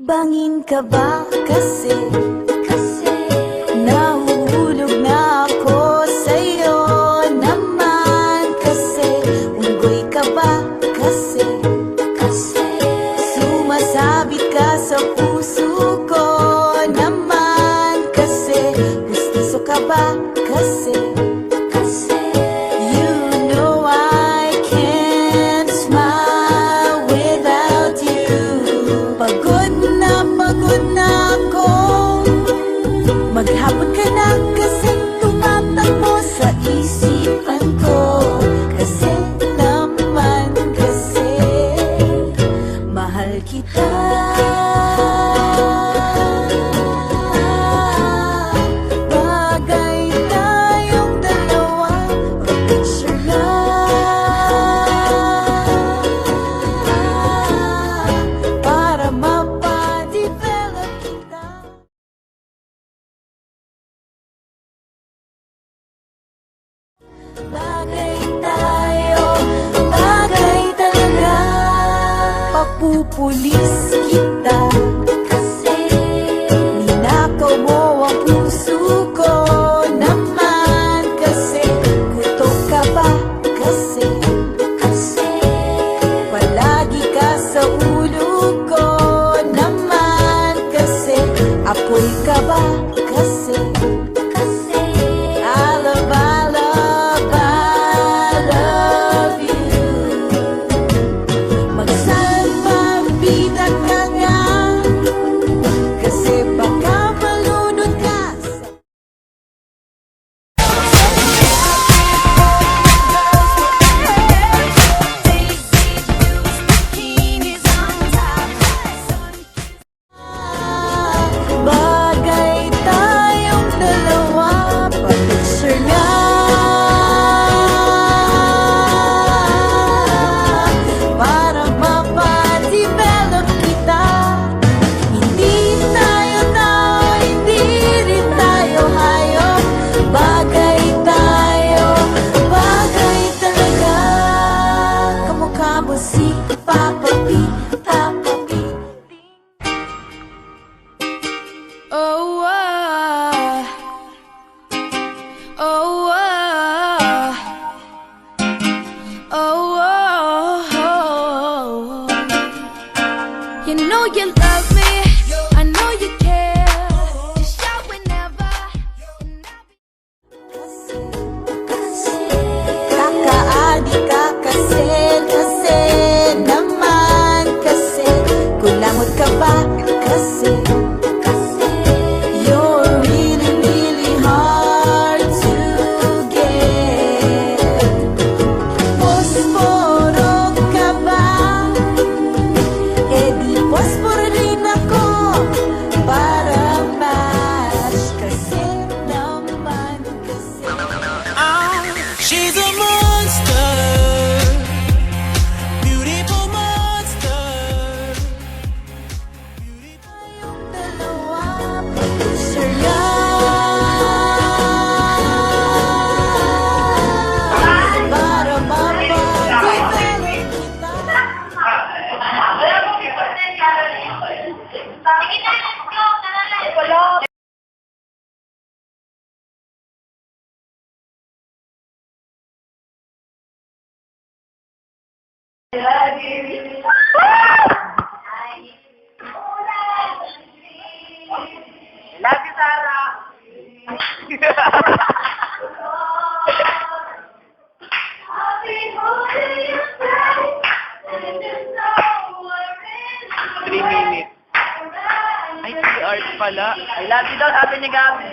Bangin ka ba kasi nahuhulog na ako sa'yo naman kasi unggoy ka ba kasi sumasabit ka sa puso ko naman kasi gustiso ka ba kasi you know I can't smile without you. Pagod na ako, maghapon ka na kasi tumatakbo sa isipan ko. Kasi naman kasi mahal kita. Bagay tayong dalawa, picture na para mapadevelop kita. Bagay tayo, bagay talaga. Papupulis kita kasi ninakaw mo ang puso ko naman kasi kutok ka ba kasi palagi ka sa ulo ko naman kasi apoy ka ba kasi I love you. Magsalbabida ka nga kasi baka malunod ka sa bagay tayong dalawa, pa-picture nga para mapadevelop kita. Hindi tayo tao, hindi rin tayo hayop. Bagay tayo, bagay talaga. Kamukha mo si Papa P, Papa P. Oh, oh, you know you love me, I know you care. Just shout whenever. Kakaadi ka kasi naman kasi kulangot ka ba kasi you're really, really hard to get. Posporo ka ba? Di posporo rin ako para match kasi naman kasi She's a monster, beautiful monster. tayong dalawa, pag-picture nga para mapadevelop kita. Love you, Sarah. Ay, si Art pala. I love you daw, sabi ni Gabi.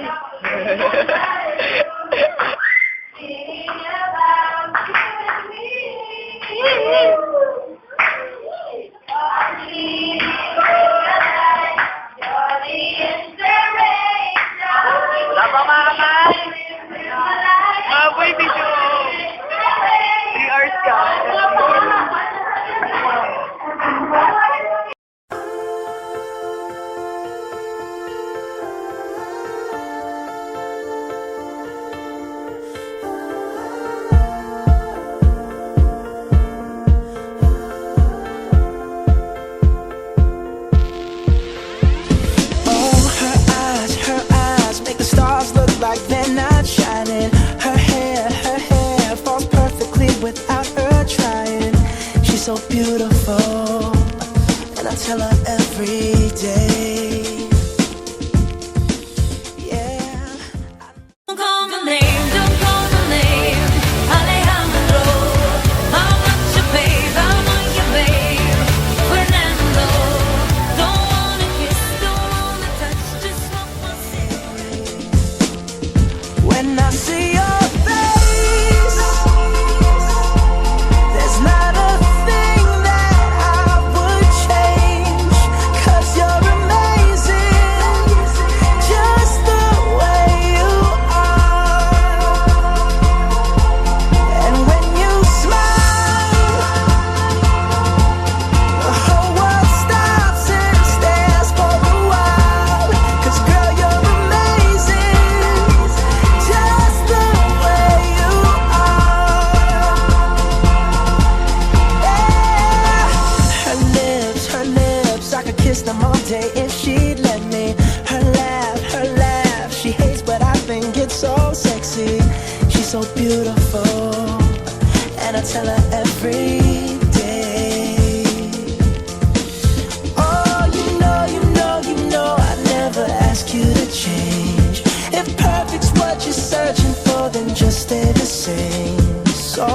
every day. Yeah. Don't call my name, don't call my name, Alejandro. I'm not your babe, I'm not your babe, Fernando. Don't wanna kiss, don't wanna touch, just want my secret. When I see your face, there's not a thing that I would change, 'cause you're amazing, just the way you are. And when you smile, the whole world stops and stares for a while, 'cause girl, you're amazing, just the way you are. Yeah. Her lips, I could kiss them all day if she'd let me. Her laugh, she hates but I think it's so sexy. She's so beautiful, and I tell her every day. Oh, you know, I never ask you to change. If perfect's what you're searching for, then just stay the same. So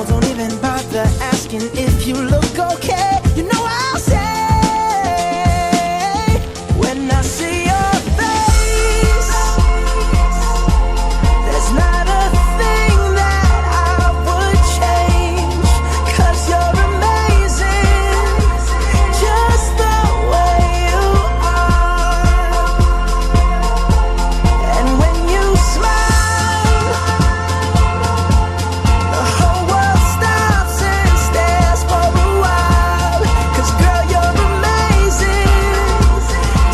don't even bother asking if you look okay. You know I'll say, when I see your face, there's not a thing that I would change, 'cause you're amazing, just the way you are. And when you smile, the whole world stops and stares for a while, 'cause girl, you're amazing,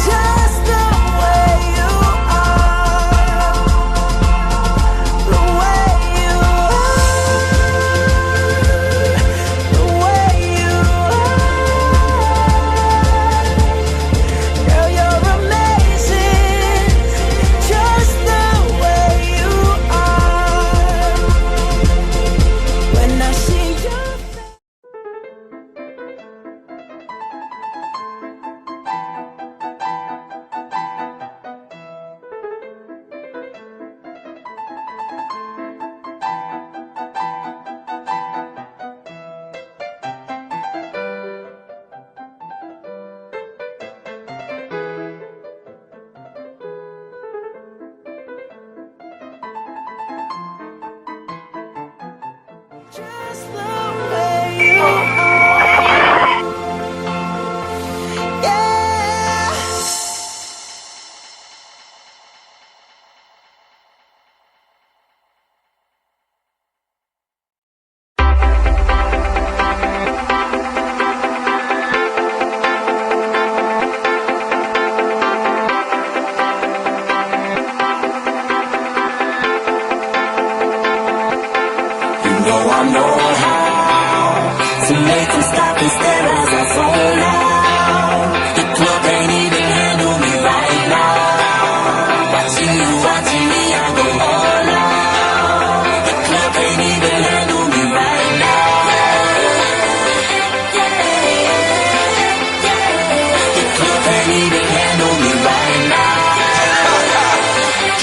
just the way you are. The way you are, the way you are. Girl, you're amazing, just the way you are. When I see your face. Just the way you are. Yeah. You know I know how to make them stop and stare as I fall out. The club ain't even handle me right now. Watching me, I go all out. The club ain't even handle me right now. The club ain't even handle me right now.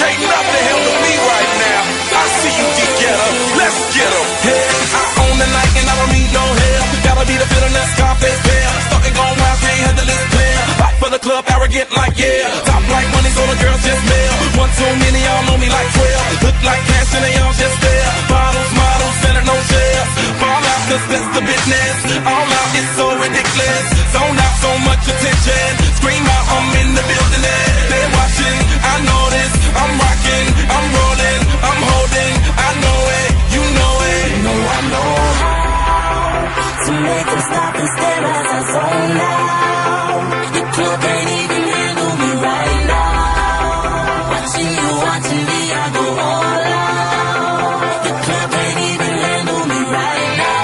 Can't nothing handle me right now. I see you together. Let's get 'em. Hey, I own the night and I don't need no help. Gotta be the feeling that's Scarface pair. Starting going wild, can't handle this player. Fight for the club, arrogant like yeah. Top like money, so the girls just mail. One too many, y'all know me like 12. Look like cash and they all just there. Bottles, models, selling no shares. Fall out, 'cause that's the business. All out, it's so ridiculous. Zone out, so much attention. Scream out, I'm in the building. They're watching, I know this. I'm rocking, I'm rolling, I'm holding. I know it, you know it. You know I know how to make them stop and stare as I zone out. The club ain't even handle me right now. Watching me, I go all out. The club ain't even handle me right now.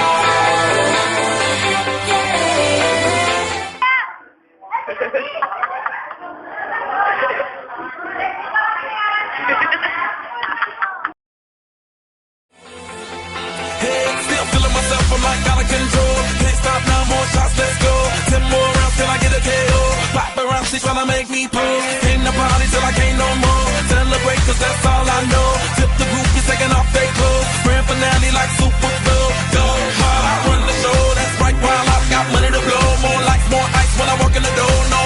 Hey, still feeling myself, I'm like out of control. Can't stop now, more shots, let's go. 10 more rounds till I get a KO. tryna make me pull. Came to party till I can't no more. Celebrate cause that's all I know. Tip the group is taking off their clothes. Grand finale like Super Bowl. Go hard, I run the show. That's right while I've got money to blow. More lights, more ice when I walk in the door. No